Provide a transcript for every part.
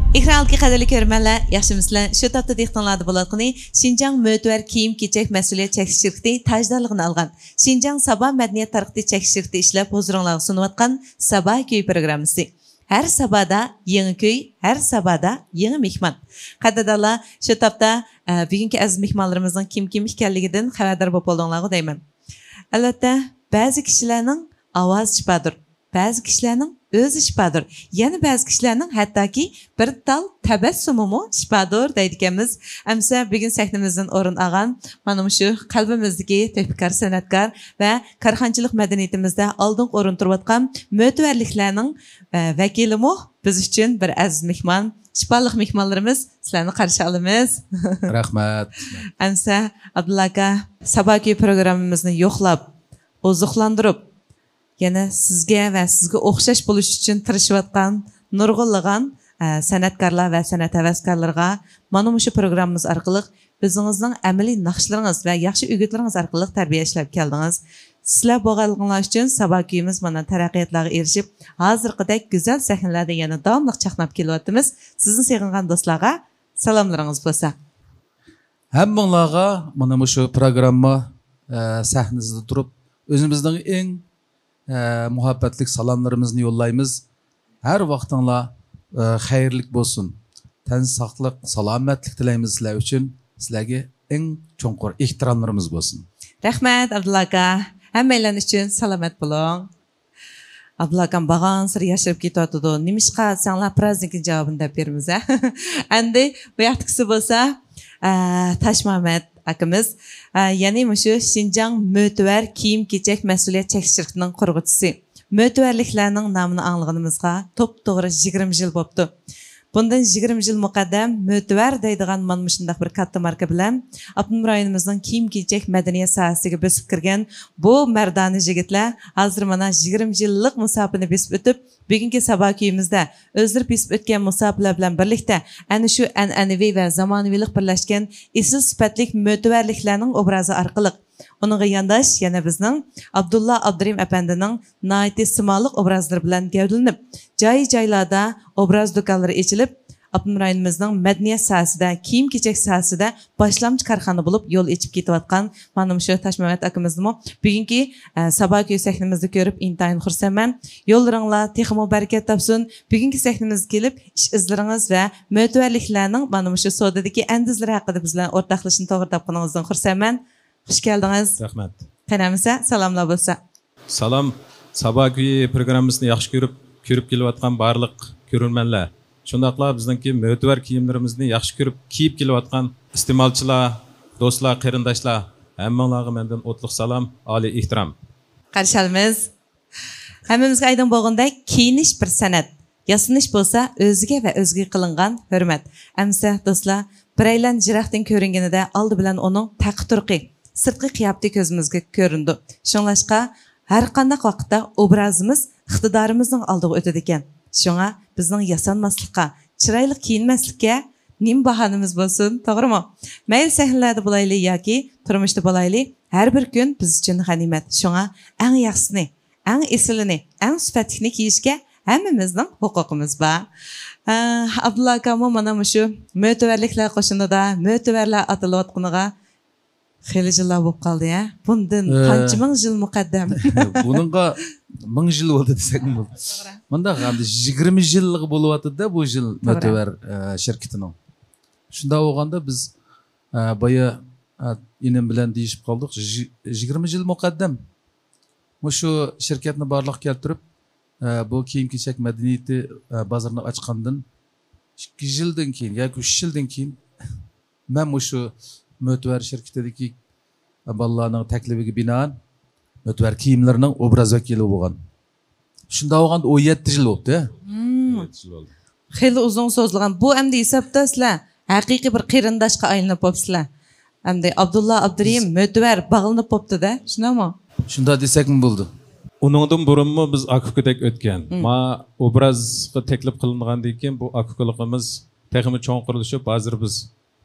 Ekranlıqı qədərli görmənlər, yaxşımızlar. Şu tapda dehqanlarda bolatqını Şinjan Mötəvər Kiyim-Keçək Məsuliyyət Çəkiş şirkəti tajdorluğunu alğan. Şinjan Sabah Mədəniyyət Tarixi Çəkiş şirkəti işləb huzurunuzga sunuvatqan Sabah Köy proqramısı. Hər sabahda yeni köy, hər sabahda yeni mehman. Qaddadallar, şu tapda bugünkü əziz mehmanlarımızın kim ikənligidən xəbərdar bo'lib oldinglarga deyman. Albatta, bəzi kişilərning ovozi shifodir. Bəzi kişilərning o'zi shifodir. Yana bəzi kişilərning hattoki bir tal tabassumimi shifodir deydiganmiz. Amsa bugun sahnamizdan o'rin olgan mana shu qalbimizdagi tefkor san'atkor va korxonchilik madaniyatimizda oldin o'rin turayotgan mo'tavarliklarning vakilimi biz uchun bir aziz mehmon, shifoliq mehmonlarimiz sizlarni qarshi olamiz. Rahmat. Amsa Abdulla aka Sabahki programmamizni yo'qlab, oziqlantirib yana sizga va sizga o'xshash bo'lish uchun tirishayotgan nurg'unlagan san'atkorlar va san'at havaskorlarga mana shu programmamiz orqali o'zingizning amaliy naqshlaringiz va yaxshi o'gitlaringiz orqali tarbiya ishlab keldingiz. Sizlar bo'lganligingiz uchun Sabahkimiz mana taraqqiyotlarga erishib, hozirgidek go'zal sahnalarda yana davomli chaqnab kelyapmiz. Sizni sevgan do'stlarga salomlaringiz bo'lsa. Hammanglarga mana shu programma sahnasida turib, o'zimizning eng muhabbatlik salomlarimizni yo'llaymiz. Har vaqtinglar xayrlik bo'lsin. Tan saqliq, salomatlik tilaymiz sizlar uchun. Sizlarga eng cho'nqur ehtiromlarimiz bo'lsin. Rahmat Abdulla aka. Hammalar uchun salomat bo'ling. Abdulla akam bag'an sir yashirib ketyapti. Nimishqa senlar praznikning javobini deb beramiz. Endi bu yoqdagisi bo'lsa, Tashmamat akamiz, ya'ni shu Şinjan Mötəvər Kiyim-Keçək Məsuliyyət Çəkiş şirkətining qurg'uvchisi. Mötəvərliklərning nomini anglag'animizga to'p-to'g'ri 20 yil bo'libdi. Bundan 20 yil muqaddam Mötəvər deydigan mana shunday bir katta marka bilan Abdum rayonimizning kiyim-kechak madaniyat sohasiga bosib kirgan bu mardona yigitlar hozir mana 20 yillik musofani besib o'tib, bugungi Sabahkiyimizda o'zlari besib o'tgan musoflar bilan birlikda ana shu an'anaviy va zamonaviylik birlashgan esil sifatli Mötəvərliklarning obrazi orqali Onunğa yandaş yana bizning Abdulla Abdurim apandining noiti simoliq obrazlari bilan gavdalanib, joy-joylarda obraz do'konlari ochilib, Abdum rayonimizning madaniyat sohasida, kiyim-kechak sohasida boshlamchi korxona bo'lib yo'l ochib ketayotgan mana shu Tashmamat akamizni bugungi Sabahki sahnamizda ko'rib intayin xursandman. Yo'llaringlar texmo barakat topsin. Bugungi sahnamizga kelib, ish izlaringiz va mo'tavarliklarning mana shu sodadagi andizlari haqida bizlar o'rtoqlashishni to'g'ri topganingizdan xursandman. Xush keldingiz. Rahmat. Qanamisa salomlar bo'lsa. Salom. Sabahki programmasini yaxshi ko'rib kelayotgan barliq ko'ruvchilar. Shundaqla bizningki mo'tavar kiyimlarimizni yaxshi ko'rib kiyib kelayotgan iste'molchilar, do'stlar, qarindoshlar, hammanglarga mendan o'tliq salom, oliy ehtirom. Qarshi olamiz. Hammamizga aydin bo'lgandek, kiyinish bir san'at. Yasinish bo'lsa o'ziga va o'zga qilingan hurmat. Amsa do'stlar, biraylan jiroqdan ko'ringanida oldi bilan uning taqi-turqi sirtqi qiyofati ko'zimizga ko'rindi. Shunlashqa har qanday vaqtda obrazimiz iqtidorimizning oldiga o'tadi ekan. Shunga bizning yasanmaslikqa, chiroyli kiyinmaslikka nim bahonamiz bo'lsin, to'g'rimi? Mayli sahnalarda bo'layli yoki turmushda bo'layli, har bir kun biz uchun g'animat. Shunga eng yaxshisini, eng esilini, eng sifatli kiyishga hammamizning huquqimiz bor. Abdulla akam mana shu mo'tavarliklar qo'shinida mo'tavarlar atalayotganiga xeyli yillar bo'lib qoldi ya. Bundan qancha ming yil muqaddam. Buningga 1000 yil bo'ldi desak bo'ladi. Bunda hamda 20 yillik bo'lyapti-da bu yil Mötəvər şirketining. Shunda bo'lganda biz boya inim bilan deyishib qoldik. 20 yil muqaddam shu shirkatni barliq keltirib bu kiyim-kechak madaniyati bozorini ochgandan 2 yildan keyin yoki 3 yildan keyin men shu Mötəvər şirketidagi bolalarning taklifiga binoan Mötəvər kiyimlarining obraz vakili bo'lgan. Shunda bo'lganda 17 yil bo'ldi. 17 yil bo'ldi. Xeyli uzun so'zlagan. Bu endi hisobda sizlar haqiqiy bir qarindoshga aylanib bo'libsizlar. Endi Abdulla Abdurim Mötəvər bog'lanib bo'libdi-da, shundami? Shunda desakmi bo'ldi. Uningdan burunmi biz akukadek o'tgan. Ma obrazga taklif qilingandan keyin bu akukaligimiz texmi cho'nqirilishib, hozir biz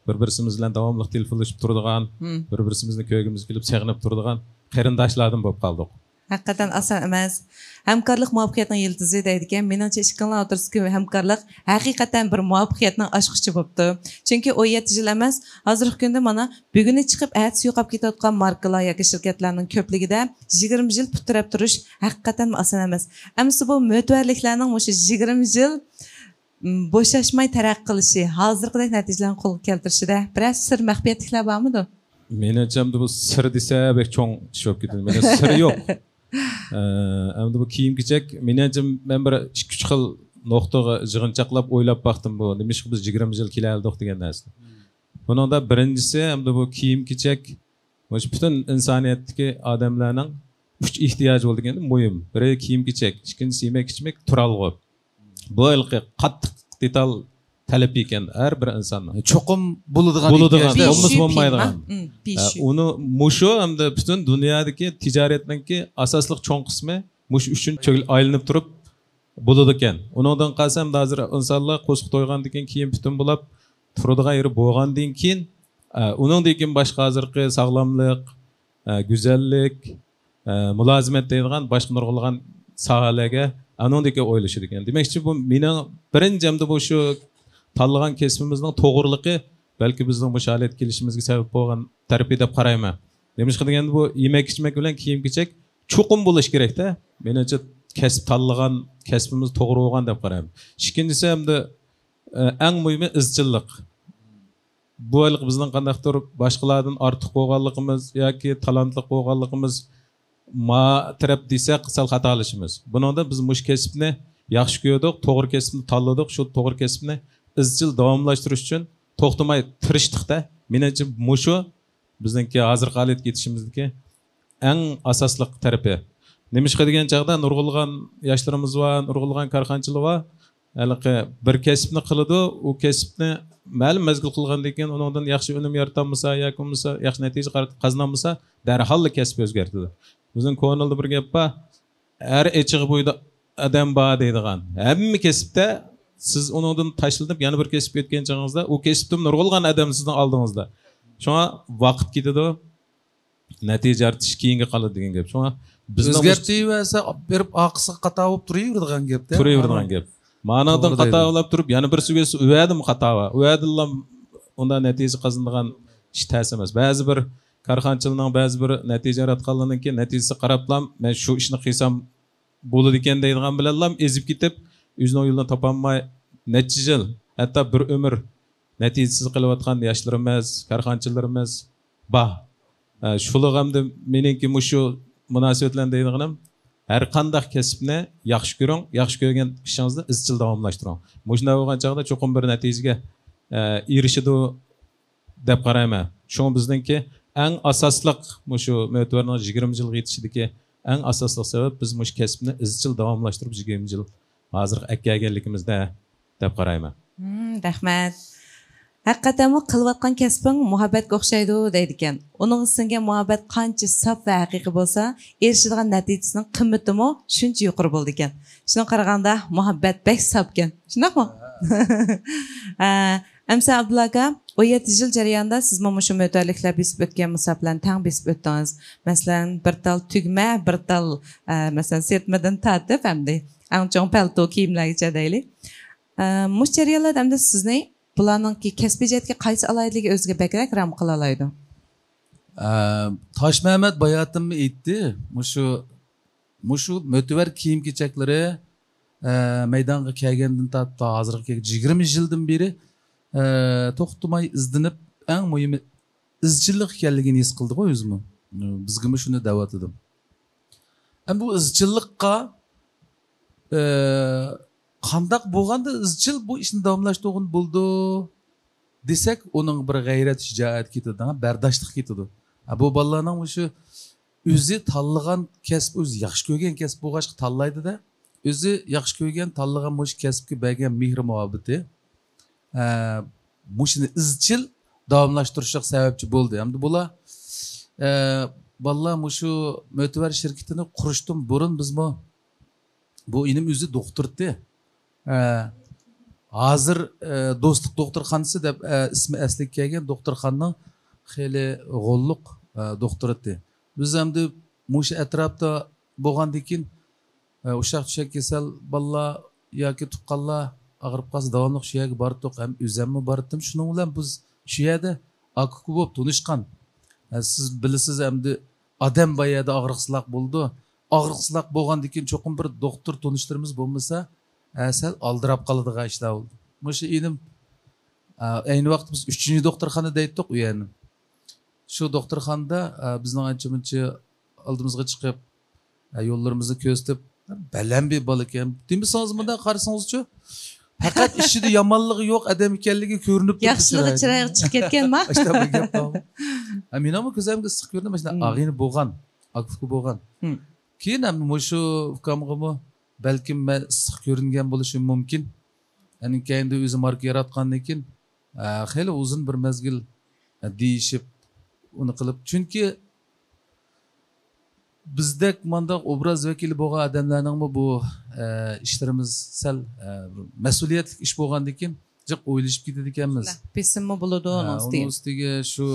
bir-birimiz bilan davomli telefonlashib turadigan, bir-birimizni ko'ygimiz kelib seg'inib turadigan qarindoshlardan bo'lib qoldik. Haqiqatan oson emas. Hamkorlik muvaffaqiyatning yildizi deydigan. Meningcha ikkilar o'rtasidagi hamkorlik haqiqatan bir muvaffaqiyatning ochqichi bo'libdi. Chunki 17 yil emas, hozirgi kunda mana buguni chiqib, ertasi yo'qolib ketayotgan markalar yoki shirkatlarning ko'pligida 20 yil putirab turish haqiqatan oson emas. Ammo bu mo'tvarliklarning o'sha 20 yil bo'shashmay taraqqiy qilishi, hozirgidek natijalarni qo'lga keltirishida biroz sir maxfiyatliklar bormidi? Menimcha bu sir desa bek cho'ng ish bo'lib ketadi. Menda sir yo'q. Endi bu kiyim-kechak menimcha men bir 2-3 xil nuqtaga yig'inchoqlab o'ylab baxtim bu. Nimishqa biz 20 yil keldik degan narsa. Buningda birinchisi endi bu kiyim-kechak butun insoniyatdagi odamlarning 3 ehtiyoji bo'lgan muhim. Biri kiyim-kechak, ikkinchisi yemek-ichmak, turalg'i. Bu ilqi qattiq detal talab ekan har bir insonning. Cho'qim bo'ladigan bo'lmas bo'lmaydigan. Uni mushu hamda butun dunyodagi tijoratningki asosli cho'ng qismi mush uchun aylanib turib bo'ladi ekan. Uningdan qasam hozir insonlar qo'shiq to'ygandan keyin butun bo'lib turadigan yeri bo'lgandan keyin uningdan keyin boshqa hozirgi sog'lomlik, go'zallik, mulozimat deydigan boshqa nurg'ilgan sohalarga anondaki o'ylashir ekan. Demakchi bu mening birinchi hamda bu shu tanlagan kesbimizning to'g'riliqi balki bizning bu sharoit kelishimizga sabab bo'lgan tarafi deb qarayman. Demoqchi deganda bu yemek-ichmak bilan kiyim-kechak cho'qim bo'lish kerak-da. Menimcha kasb tanlagan kasbimiz to'g'ri bo'lgan deb qarayman. Ikkinchisi hamda eng muhimi izchillik. Bu yil bizning qandaydir boshqalardan ortiq bo'lganligimiz yoki talantli bo'lganligimiz ma taraf desak sal xatolashimiz. Buningda biz mush kasbni yaxshi ko'rdik, to'g'ri kasbni tanladik, shu to'g'ri kasbni izchil davomlashtirish uchun to'xtamay tirishdik-da. Menimcha mushu bizningki hozirgi holatga yetishimizdagi eng asosli tarafi. Nimishqa degan chaqda nurg'ulg'an yoshlarimiz va nurg'ulg'an korxonchilar va halaqi bir kasbni qiladi, u kasbni ma'lum mezgil qilgandan keyin undan yaxshi unum yaratolmasa yoki bo'lmasa yaxshi natija qozonolmasa darhol kasb o'zgartiradi. Bizning ko'ngilda bir gap bor. Har echig'i bo'yida odam bor deydigan. Hamma kasbda siz undan tashlanib yana bir kasbga o'tgan chog'ingizda u kasbda nurg'ulg'an odam sizning oldingizda. Shunga vaqt ketadi. Natija yaratish keyinga qoladi degan gap. Shunga bizning o'zgartirsa berib oqsiga qata bo'lib turaveradigan gap-da. Turaveradigan gap. Ma'nodan qata olib turib yana bir sugesi uyadim qata va uyadillam unda natija qozonadigan ish ta'sir emas. Ba'zi bir korxonchilarning ba'zi bir natija yaratganlaridan keyin natijasi qarablam men shu ishni qilsam bo'ladi ekan deydigan bilanlam ezib ketib o'zining yo'lini topolmay necha yil hatto bir umr natijasiz qilayotgan yoshlarimiz, korxonchilarimiz bor. Shular hamda meningki shu munosabatlarni deydiganim har qanday kasbni yaxshi ko'ring, yaxshi ko'rgan ishingizni izchil davomlashtiring. Shunday bo'lgan chog'da cho'qim bir natijaga erishadi deb qarayman. Shu bizningki eng asosliq shu mo'tvarning 20 yilga yetishidagi eng asosli sabab biz mush kasbni izchil davomlashtirib 20 yil hozir akkaganligimizda deb qarayman. Rahmat. Haqiqatan bu qilayotgan kasbing muhabbatga o'xshaydi deydi ekan. Uning singan muhabbat qancha sof va haqiqiy bo'lsa, erishadigan natijasining qiymati shuncha yuqori bo'ldi ekan. Shuna qaraganda muhabbat bek sof ekan. Shundaqmi? Amsa Abdullaga 17 yil jarayonida siz mana shu mo'tvarliklar besib o'tgan musobaqalarni tang besib o'tdingiz. Masalan, bir tal tugma, bir tal masalan sertmadan tatib hamda anchon palto kiyimlargacha deylik. Mush jarayonlarda hamda sizning bularningki kasbiy jihatga qaysi alohidligi o'ziga bakrak ram qila oladi? Toshmamat bayotimni aytdi. Mushu mo'tvar kiyim-kechaklari maydonga kelgandan tortib hozirga 20 yildan beri to'xtamay izlanib, eng muhimi izchillik ekanligini his qildi qo'y o'zim. Bizga shuni da'vat edim. Ham bu izchillikqa qandaq bo'lganda izchil bu ishni davomlashtirgan bo'ldi desak, uning bir g'ayrat, shijoat ketadi, bardoshlik ketadi. Bu bolalarning shu o'zi tanlagan kasb, o'zi yaxshi ko'rgan kasb bo'lg'ach tanlaydi-da, o'zi yaxshi ko'rgan tanlagan mush kasbga bergan mehr muhabbati mushuni izchil davomlashtirishga sababchi bo'ldi. Hamda bular bolalar mushu mo'tvar shirkatini qurishdan burun bizmi bu inim o'zi doktordi. Hozir do'stlik doktorxonasi deb ismi asliga kelgan doktorxonaning xeyli g'olliq doktorati. Biz hamda mushu atrofda bo'lgandan keyin o'sha tushak kasal bolalar yoki tuqqanlar og'rib qolsa davomli shu yerga bordik ham o'zimmi bordim shuning bilan biz shu yerda akuku bo'lib tanishgan siz bilasiz endi odam boyada og'riqsizlik bo'ldi og'riqsizlik bo'lgandan keyin cho'qim bir doktor tanishlarimiz bo'lmasa sal aldirab qoladigan ishlar bo'ldi o'sha inim ayni vaqt biz 3-chi doktorxonada aytdik u yerni shu doktorxonada bizning ancha muncha oldimizga chiqib yo'llarimizni ko'rsatib baland bir bola ekan demisangiz bunday qarasangizchi faqat ishida yomonligi yo'q odam ekanligi ko'rinib turibdi yaxshiligi chiroyi chiqib ketganmi men ham ko'zimga issiq ko'rdim mana og'ini bo'lgan akufku bo'lgan keyin ham shu ukamg'imi balkim man issiq ko'ringan bo'lishim mumkin yani keyinda o'zi marka yaratgandan keyin xeyli uzun bir mezgil deyishib uni qilib chunki bizdek mandaq obraz vakili bo'lgan odamlarning bu ishlarimiz sal mas'uliyatli ish bo'lgandan keyin jiq o'ylashib ketadi ekanmiz besimmi bo'ladi uni ustiga shu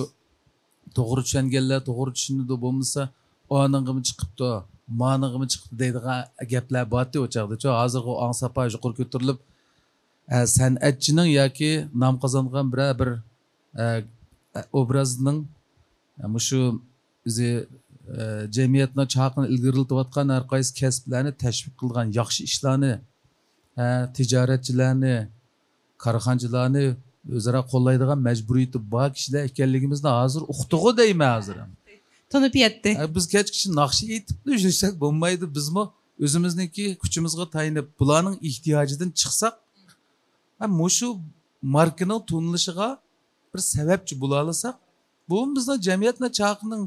to'g'ri tushunganlar to'g'ri tushunadi bo'lmasa oningimi chiqibdi manigimi chiqibdi deydigan gaplar bordi o'chaqda hozirgi ong sapa yuqori ko'tarilib san'atchining yoki nom qozongan bir obrazning shu o'zi jamiyatni chaqini ilgarilatayotgan har qaysi kasblarni tashviq qilgan yaxshi ishlarni tijoratchilarni korxonchilarni o'zaro qo'llaydigan majburiyati bor kishilar ekanligimizni hozir uqtig'i deyman hozir tunib yetdi biz kechgacha naqshi aytib yursak bo'lmaydi bizmi o'zimizniki kuchimizga tayinib bularning ehtiyojidan chiqsak shu markaning tunilishiga bir sababchi bo'la olsak bu bizning jamiyatni chaqining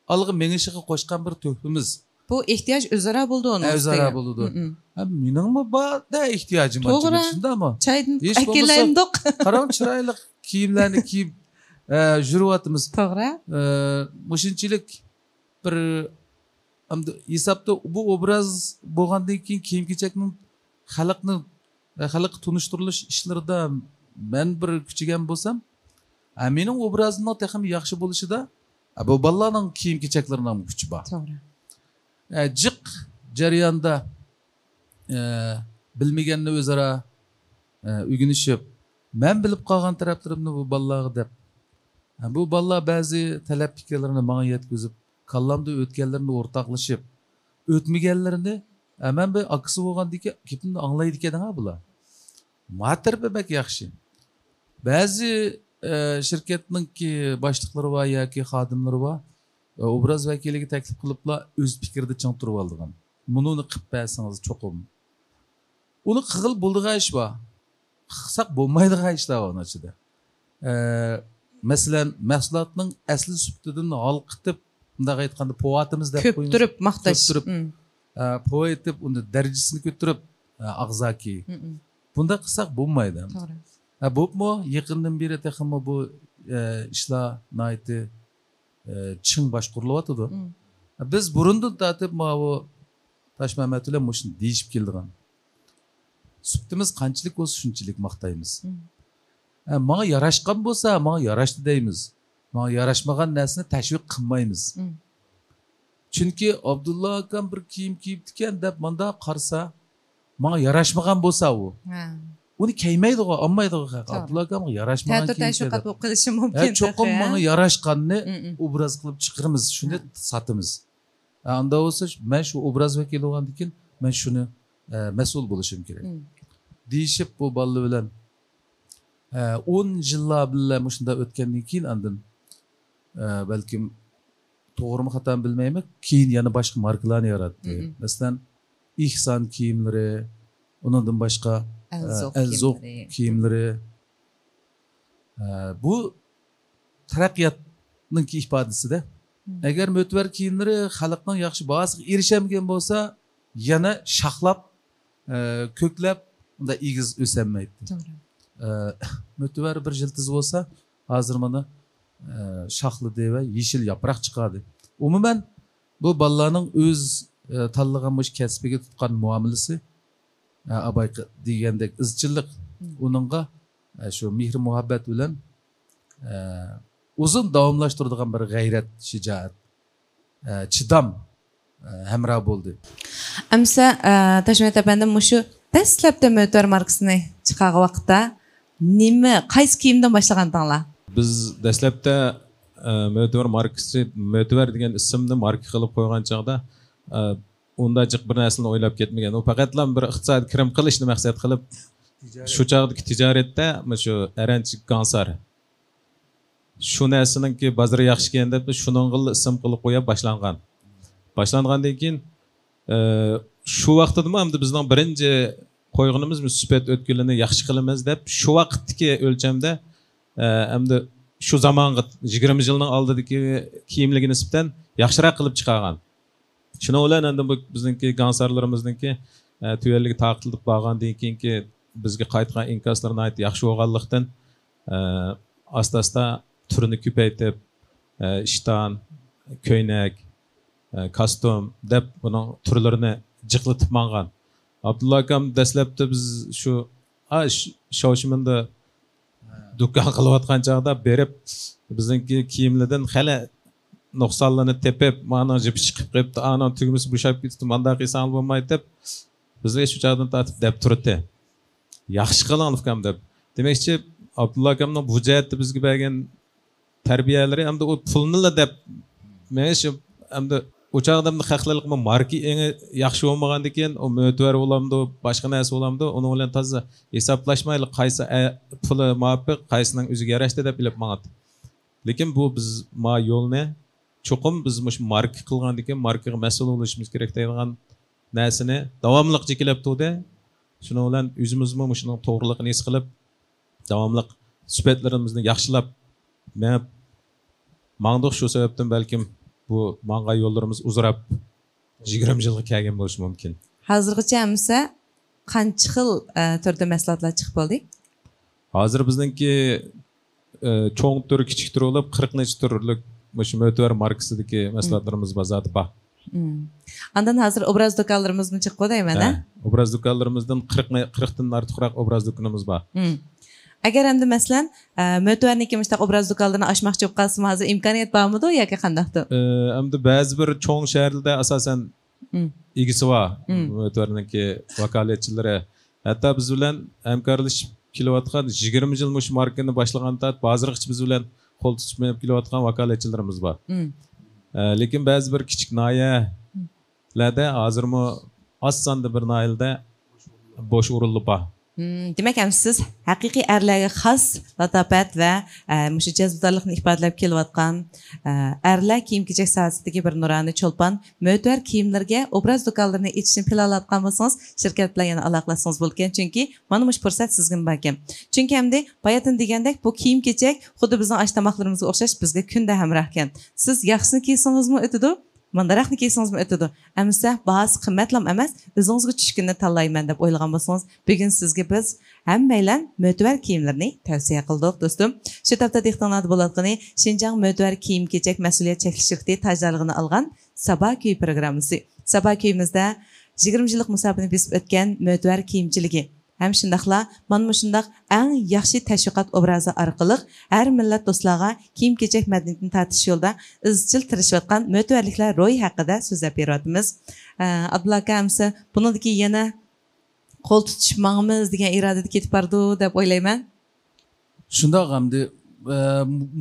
algı menişiğe koşkan bir töhfümüz. Bu ihtiyaç özara buldu onu. Özara buldu. Benim mi da ihtiyacım var. Doğru. Ama. Çaydan akillendik. Karam çıraylı kiyimlerini giyip jürüvatımız. Doğru. Muşinçilik bir hesapta bu obraz boğandan keyin kiyim-kechakning xalq tunishtirilish ishlarida men bir kuchigan bo'lsam, mening obrazimning texim yaxshi bo'lishida bu bolalarning kiyim-kechaklarining kuchi bor. To'g'ri. Jiq jarayonda bilmaganni o'zaro o'rganishib, men bilib qolgan taraflarimni bu bolalarga deb. Bu bolalar ba'zi talab fikrlarini menga yetkazib, kallamda o'tganlarini o'rtoqlashib, o'tmaganlarini men bir aksi bo'lgandiki, gapni anglaydi ekan bular. Matarbamak yaxshi. Ba'zi şirketninki başlıkları var yoki xodimlari var. Obraz vakiliga taklif qiliblar o'z fikrida chang turib oldigan. Buni qilib bersangiz cho'qim. Uni qilib bo'ldigan ish bor. Qilsak bo'lmaydigan ishlar bor ichida. Masalan, mahsulotning asli suftidan olqitib, bunday aytganda povatimiz deb qo'yamiz. Ko'ptirib maqtash. Povatib uni darajasini ko'tarib ag'zaki. Bunda qilsak bo'lmaydi. To'g'ri. Bu yaqindan beri texmi bu ishlar nayti ching boshqurilyapti. Biz burundan tatib bu Toshmamatlar mushun deyishib keldigan. Subtimiz qanchalik bo'lsa shunchalik maqtaymiz. Menga yarashgan bo'lsa, menga yarashdi deymiz. Menga yarashmagan narsani tashviq qilmaymiz. Chunki Abdulla akam bir kiyim kiyibdi ekan deb menda qarsa, menga yarashmagan bo'lsa u. Uni kiymaydi-ku, olmaydi-ku. Abdulla akamga yarashmagan kiyim. Tashviq qilib qilishi mumkin. Cho'qim menga yarashganni obraz qilib chiqiramiz, shuni satamiz. Anda bo'lsa, men shu obraz vakili bo'lgandan keyin men shuni mas'ul bo'lishim kerak. Deyishib bu bolalar bilan 10 yillar bilan shunda o'tgandan keyin andin balkim to'g'rimi xatoni bilmayman, keyin yana boshqa markalarni yaratdi. Masalan, İhsan kiyimlari, undan boshqa Elzoq kiyimlari. Bu taraqqiyotning ifodasida. Agar mo'tvar kiyimlari xalqning yaxshi bahosiga erishamagan bo'lsa, yana shoxlab, ko'klab, unda egiz o'samaydi. To'g'ri. Mo'tvar bir yiltiz bo'lsa, hozir mana shoxlidi va yeshil yaproq chiqadi. Umuman bu bolalarning o'z tanlagan mush kasbiga tutgan muomalasi abay degandek izchillik uningga shu mehr muhabbat bilan uzun davomlashtiradigan bir g'ayrat, shijoat, chidam hamroh bo'ldi. Amsa Tashmet efendim şu dastlabda Mötvar markasini chiqargan vaqtda qaysi kiyimdan boshlagandinglar? Biz dastlabda Mötvar markasi, Mötvar degan ismni marka qilib qo'ygan chog'da unda jiq bir narsani o'ylab ketmagan. U faqatlam bir iqtisodiy kirim qilishni maqsad qilib shu chog'dagi tijoratda shu aranchi gansar shu narsaningki bozori yaxshi ekan deb shuningga ism qilib qo'yib boshlangan. Boshlangandan keyin shu vaqtda ham bizning birinchi qo'yganimiz suhbat o'tkilini yaxshi qilamiz deb shu vaqtdagi o'lchamda hamda shu zamonga 20 yilning oldidagi kiyimlarga nisbatan yaxshiroq qilib chiqargan. Shuni bilan endi bu bizningki gansarlarimizningki tuvalligi taqilib bo'lgandan keyinki bizga qaytgan inkaslarni ayt yaxshi bo'lganlikdan asta-asta turini ko'paytib ishton, ko'ynak, kostyum deb buning turlarini jiqlatib mangan. Abdulla akam dastlabda biz shu shoshiminda do'kon qilayotgan chog'da berib bizningki kiyimlardan hali nuqsonlarni tepib mana jipi chiqib qolibdi, ana tugmasi bo'shab ketdi, mandaq qilsang bo'lmaydi deb bizga shu chog'dan tortib deb turdi. Yaxshi qiling ukam deb. Demakchi Abdulla akamning bu jihatda bizga bergan tarbiyalari hamda u pulni deb men shu hamda o'chaqdamni haqliqmi marka eng yaxshi bo'lmagandan keyin u Mötvar bo'lamdi, boshqa narsa bo'lamdi, uni bilan toza hisoblashmaylik qaysi puli muvofiq, qaysining o'ziga yarashdi deb bilib maqat. Lekin bu biz ma yo'lni cho'qim biz mush marka qilgandan keyin markaga mas'ul bo'lishimiz kerak deydigan narsani davomli jiklab turdi. Shuni bilan o'zimizmi shuning to'g'riligini his qilib davomli suhbatlarimizni yaxshilab mangdiq shu sababdan balkim bu manga yo'llarimiz uzrab 20 yilga kelgan bo'lishi mumkin. Hozirgacha hamsa qancha xil turda mahsulotlar chiqib bo'ldi? Hozir bizningki cho'ng tur, kichik tur bo'lib 40 necha turlik shu Mötvar markasidagi mahsulotlarimiz bozorda bor. Andan hozir obraz do'konlarimiz chiqib qo'ydayman-a? Obraz do'konlarimizdan 40 dan ortiqroq obraz do'konimiz bor. Agar endi masalan Mötvarniki mushtaq obraz do'konlarini ochmoqchi bo'lib qolsam hozir imkoniyat bormidi yoki qandaqdir? Endi ba'zi bir cho'ng shaharlarda asosan egisi bor Mötvarniki vakolatchilari. Hatto biz bilan hamkorlashib kelayotgan 20 yil mush markani boshlagan tat hozirgacha biz bilan qo'l tutishib kelayotgan vakolatchilarimiz bor. Lekin ba'zi bir kichik noyalarda hozirmi oz sonda bir noyilda bo'sh o'rinlar bor. Demak ham siz haqiqiy erlarga xos latofat va mushu jazbdorlikni ifodalab kelayotgan erlar kiyim-kechak sohasidagi bir nurani cho'lpon Mötvar kiyimlarga obraz do'konlarini ochishni planlayotgan bo'lsangiz shirkat bilan yana aloqalasangiz bo'lgan, chunki mana mush fursat sizga bor ekan. Chunki hamda bayatın degandek bu kiyim-kechak xuddi bizning osh tomoqlarimizga o'xshash bizga kunda hamroh ekan. Siz yaxshisini kiysangizmi o'tadi, mandaraqni kiysangizmi o'tadi. Amsa bahasi qimmatlam emas, o'zingizga tushkunni tanlayman deb o'ylagan bo'lsangiz, bugun sizga biz hammaylar Mötvar kiyimlarini tavsiya qildik do'stim. Shu topda dehqonlar bo'layotgani Xinjiang Mötvar kiyim-kechak mas'uliyat cheklanish shirkati tajribasini olgan Sabah kuyi programmasi. Sabah kuyimizda 20 yillik musobaqani besib o'tgan Mötvar kiyimchiligi hem shundaqla mana shundaq eng yaxshi tashviqot obrazi orqali har millat do'stlarga kiyim-kechak madaniyatini tartish yo'lida izchil tirishayotgan Mötvarliklar ro'y haqida so'zlab beryapmiz. Abdulla akamsa buniki yana qo'l tutishib mangimiz degan irodada ketib bordi deb o'ylayman. Shundoq hamdi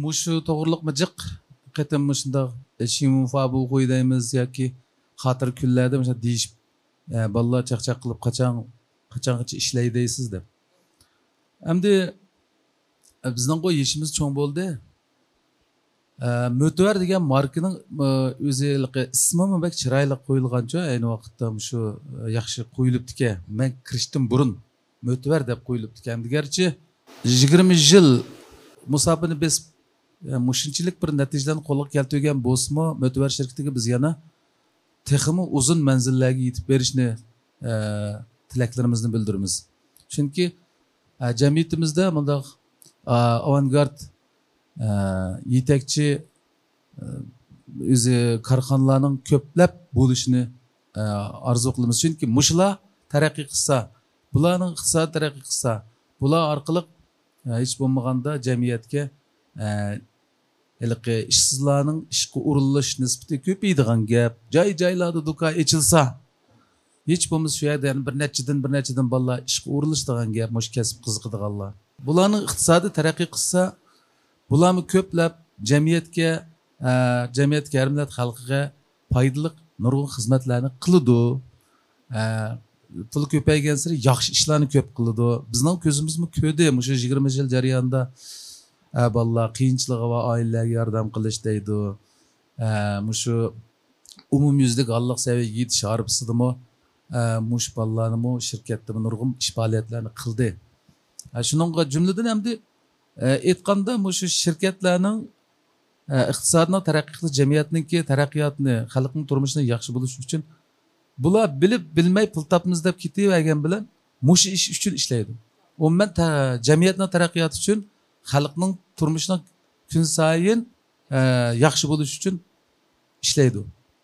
mushu to'g'riliqmi jiq qatam shundoq shimufa bu qo'ydaymiz yoki xotir kunlarda o'sha deyishib bolalar chaqchaq qilib qachongacha ishlaydi deysiz deb. Hamda bizning qo'y ishimiz cho'ng bo'ldi. Mötvar degan markaning o'ziligi ismi bak chiroyli qo'yilgancha ayni vaqtda shu yaxshi qo'yilibdi-ki. Men kirishdan burun Mötvar deb qo'yilibdi. Garchi 20 yil musobaqani biz mushunchilik bir natijalarni qo'lga keltirgan bo'lsa-mu, Mötvar shirkatiga biz yana texmi uzun manzillarga yetib berishni tilaklarimizni bildiramiz. Chunki jamiyatimizda bundoq avangard yetakchi o'zi korxonalarning ko'plab bo'lishini arzu qilamiz. Chunki mushlar taraqqiy qilsa, bularning iqtisod taraqqiy qilsa, bular orqali hech bo'lmaganda jamiyatga Eliqi işsizlarning ishga urilish nisbati ko'paydigan gap. Joy-joylarda do'kon ochilsa, hech bo'lmasa shu yerda bir nechadan bolalar ishga urilish degan gap, mush kasb qiziqadiganlar. Bularning iqtisodiy taraqqiy qilsa, bularni ko'plab jamiyatga har millat xalqiga foydali nurg'un xizmatlarni qiladi. Pul ko'paygan sari yaxshi ishlarni ko'p qiladi. Bizning ko'zimizmi ko'rdi, mush 20 yil jarayonida bolalar qiyinchiligi va oilalarga yordam qilish deydi. Mushu umumyuzlik Alloh saviyaga yetish arifsidimi, mush bolalarni shirkatda nurg'un ish faoliyatlarini qildi. Shuningga jumladan hamda aytganda mushu shirkatlarning iqtisodni taraqqiy qilish, jamiyatning taraqqiyotini, xalqning turmushini yaxshi bo'lishi uchun bular bilib bilmay pul topmiz deb ketavergan bilan mush ish uchun ishlaydi. Umuman jamiyatning taraqqiyoti uchun, xalqning turmushining kun sayin yaxshi bo'lishi uchun ishlaydi.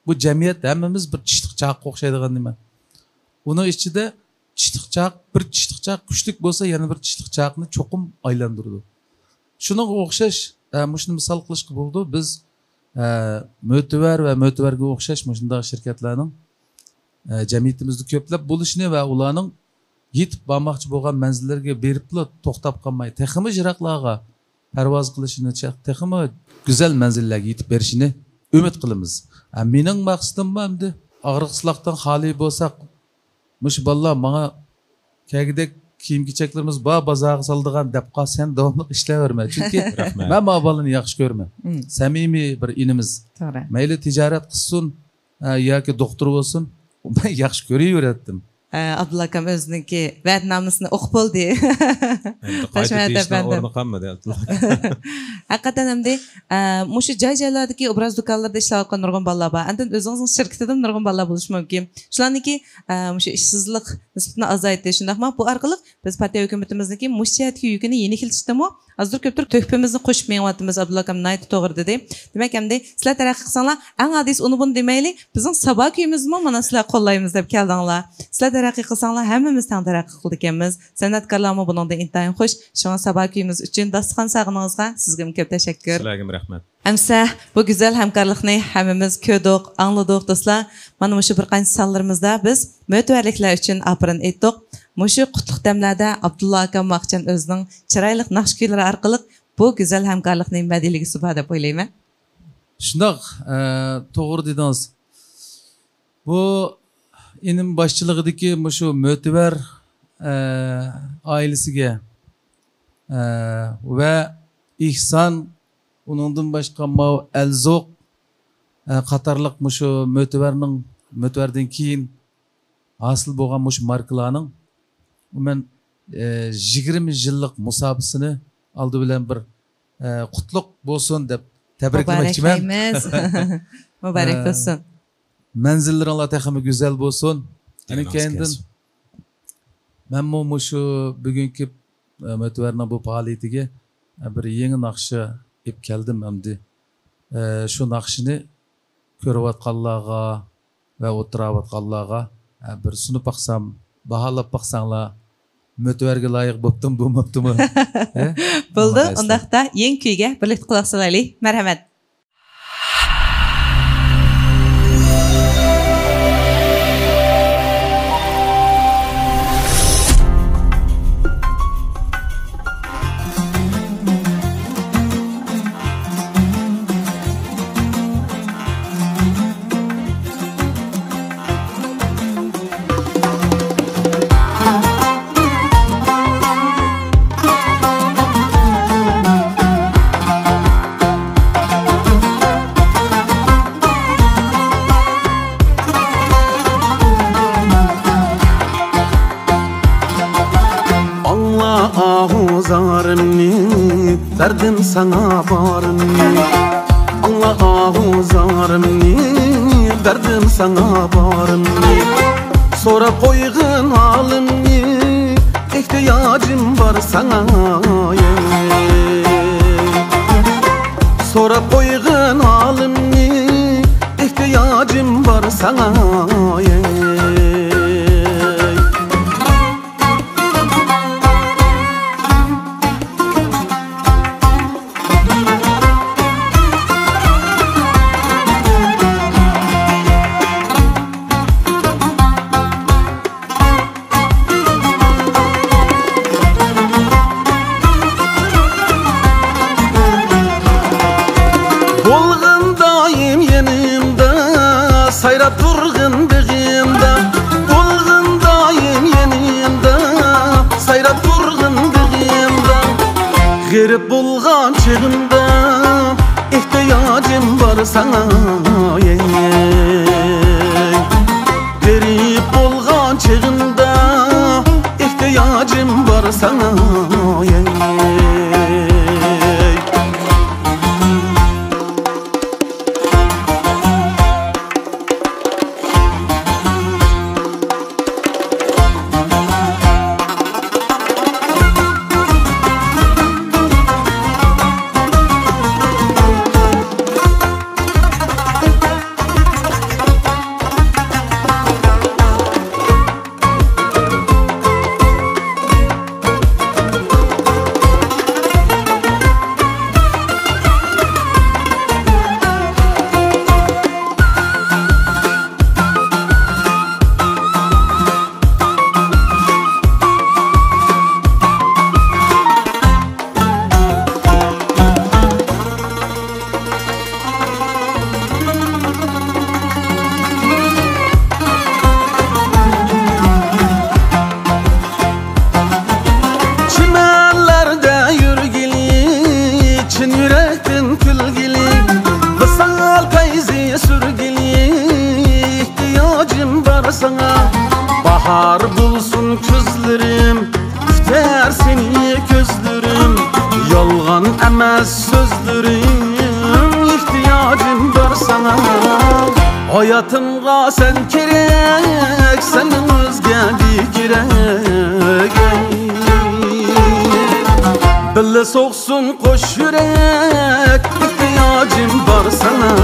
Bu jamiyat hammamiz bir tishliq chaqqa o'xshaydigan nima. Uning ichida bir tishliq chaq kuchlik bo'lsa, yana bir tishliq chaqni cho'qim aylantiradi. Shunga o'xshash mushuni misol qilishga bo'ldi. Biz mo'tivar va mo'tivarga o'xshash shunday shirkatlarning jamiyatimizda ko'plab bo'lishini va ularning yetib bormoqchi bo'lgan manzillarga beribla to'xtab qolmay, texmi jiroqlarga parvoz qilishini, texmi go'zal manzillarga yetib berishini umid qilamiz. Mening maqsadim endi og'riqsizlikdan xoli bo'lsak, mush bolalar menga kagidek kiyim-kechaklarimiz bozorga soldigan deb qolsan, davomli ishlayverma. Chunki men bu bolani yaxshi ko'raman. Samimiy bir inimiz. To'g'ri. Mayli tijorat qilsin yoki doktor bo'lsin, ben yaxshi ko'raverdim. Abdulla akam o'ziniki va'dnomasini o'qib bo'ldi. Haqiqatan hamda mushu joy-joylardagi obraz do'konlarda ishlayotgan nurg'un bolalar bor. Endi o'zingizning shirkatida nurg'un bolalar bo'lishi mumkin. Shularniki mushu ishsizlik nisbatini azaytdi. Shundaqmi? Bu orqali biz partiya hukumatiimizniki mushiyatga yukini yengiltishdimi? Azdir ko'pdir to'hpimizni qo'shib menyapmiz. Abdulla akam nayt to'g'ri dedi. Demak, hamda sizlar taraqqiy qilsanglar, eng adis uni buni demaylik, bizning sabah kuyimizmi mana sizlar qo'llaymiz deb keldinglar. Sizlar taraqqiy qilsanglar, hammamiz tang taraqqiy qildik ekanmiz. San'atkorlarmi buningda intayin xush. Shunga sabah kuyimiz uchun dasturxon sag'iningizga sizga ko'p tashakkur. Sizlarga rahmat. Amsa bu güzel hamkorlikni hammamiz ko'rdik, angladik do'stlar. Mana mushu bir qancha sonlarimizda biz mo'tivarliklar uchun aprin aytdik. Mushu qutlug' damlarda Abdulla akam Maqchan o'zining chiroyli naqsh kuylari orqali bu güzel hamkorlikning badiliga suba deb o'ylayman. Shundoq, to'g'ri dedingiz. Bu inim boshchiligidagi mushu mo'tivar oilasiga va Ihson uningdan boshqa Alzoq qatorliq mushu mo'tivardan keyin hosil bo'lgan mushu markalarning umuman 20 yillik musobaqasini oldi bilan bir qutlug' bo'lsin deb tabriklamoqchiman. Muborak bo'lsin. Manzillaringlar texmi go'zal bo'lsin. Ana keyindan men mushu bugungi mo'tivarning bu faoliyatiga bir yangi naqsha ib keldim endi. Shu naqshini ko'rayotganlarga va o'tirayotganlarga bir sunib baqsam, baholab baqsanglar, mo'tivarga loyiq bo'ptim, bo'lmabdimi? Bo'ldi. Undaqda yangi kuyga birlikda quloq solaylik. Marhamat. Derdim sana barımni Allah'u zarımni Derdim sana barımni Sonra koygun halımni İhtiyacım var sana Sonra koygun halımni İhtiyacım var sana daim yanımda, sayrap durgun begimda. Bulgun daim yanımda, sayrap durgun begimda. Garip bulgan çığımda, ihtiyacım var sana. Garip bulgan çığımda, ihtiyacım var sana. Bahar bulsun közlerim, üfter seni gözlerim. Yolgan emez sözlerim, ihtiyacım var sana. Hayatımga sen kerek, senin özge bir gerek. Bille soksun koş yürek, ihtiyacım var sana.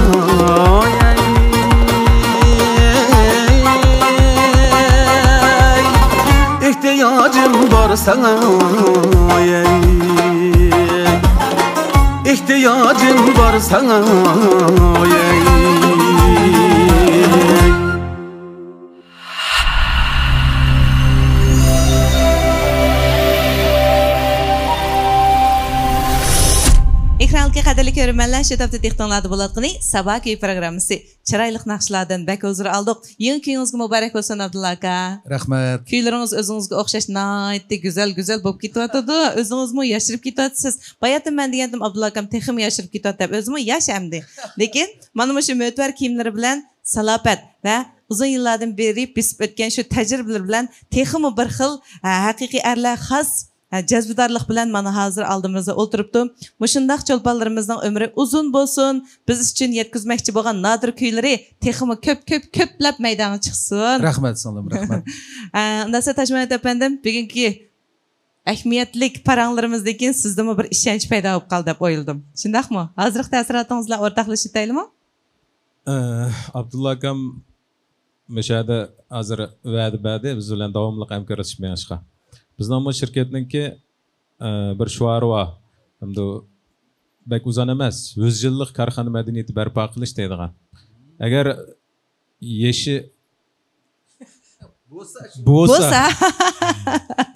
İhtiyacım var sana. İhtiyacım var sana. Ekranlıqqa qadirli ko'rmanlar, shu topda texnologiyada bo'layotgan Sabah Köy programmasi. Chiroyli naqshlardan bak huzur aldık. Yeni kuyingizga muborak bo'lsin Abdulla aka. Rahmat. Kuylaringiz o'zingizga o'xshash nihoyatda go'zal bo'lib ketyapti. O'zingizmi yashirib ketyapsiz. Bayatım men degandim Abdulla akam texim yashirib ketyapti deb. O'zimi yash hamdi. Lekin mana shu mo'tvar kiyimlari bilan salofat va uzun yillardan beri bisib o'tgan shu tajribalar bilan teximi bir xil haqiqiy erlar xos cazbidorlik bilan mana hozir oldimizda o'tiribdi. Mushundaq cho'lponlarimizning umri uzun bo'lsin. Biz uchun yetkazmoqchi bo'lgan nodir kuylari teximi ko'plab maydonga chiqsin. Rahmat sanam, rahmat. Nasa Tajmanat efendim, bugungi ahamiyatli paranglarimizdan sizdami bir ishonch paydo bo'lib qoldi deb o'yladim. Shundaqmi? Hozirgi ta'sirotlaringiz bilan o'rtoqlashib aytaylikmi? Abdulla akam mashada hozir va'da berdi, biz bilan davomli hamkorlashishmoqchi. Bizning bu shirkatninki bir shuari var. Hamda bek uzun emas, 100 yillik korxona madaniyati barpo qilish deydigan. Agar yeshi bo'lsa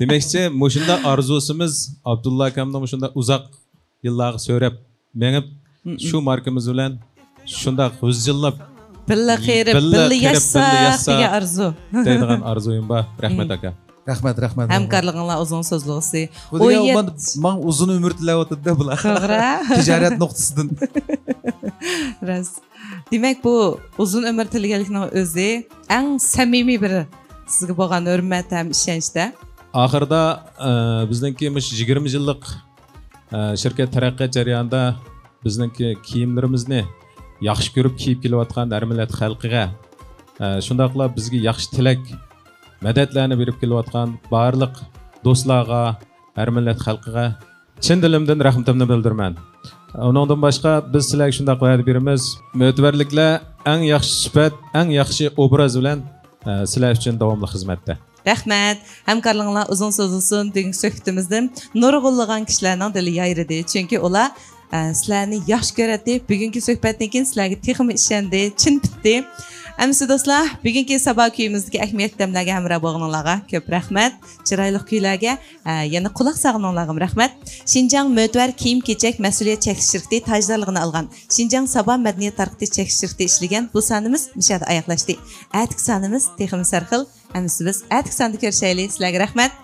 demakchi, mushunda arzusimiz Abdulla akamning mushunda uzoq yillar so'rab, menib shu markamiz bilan shunda 100 yillab billa qirib, billa yashsa degan arzu. Deydigan arzuyim bor. Rahmat aka. Rahmat. Hamkorliginglar uzun so'zlig'isi. Men uzun umr tilayotdi bular. To'g'ri. Tijorat nuqtasidan. Ras. Demak bu uzun umr tilaganlikning o'zi eng samimiy bir sizga bo'lgan hurmat ham ishonchda. Oxirida bizningki 20 yillik shirkat taraqqiyot jarayonida bizningki kiyimlarimizni yaxshi ko'rib kiyib kelayotgan har millat xalqiga shundaqla bizga yaxshi tilak madadlarni berib kelayotgan barliq do'stlarga, har millat xalqiga chin dilimdan rahmatimni bildiraman. Undan boshqa biz sizlarga shunday qo'yib beramiz. Mo'tvarliklar eng yaxshi sifat, eng yaxshi obraz bilan sizlar uchun davomli xizmatda. Rahmat. Hamkorliginglar uzun so'zilsin. Bugungi suhbatimizda nurg'unlagan kishilarning dili yayridi. Chunki ular sizlarni yaxshi ko'radi. Bugungi suhbatdan keyin sizlarga texmi ishondi, chin bitdi. Әмісі достlar, бүгінгі сабақ күйіміздегі әхмет дәмләге әмірі болғаныңларға көп рахмет. Чырайлық күйләге, яны құлақ сағыныңлағым рахмет. Шинжаң мөтвәр киім-кечек мәсулиет чәкішірікте таждарлығын алған. Шинжаң саба мәдениет тарқыты чәкішірікте ішлеген бұл санымыз мүшәді аяқлашты. Әтік санымыз текімі сарқыл. Әмісі біз әтік санды көршәйлі. Сіләге рахмет.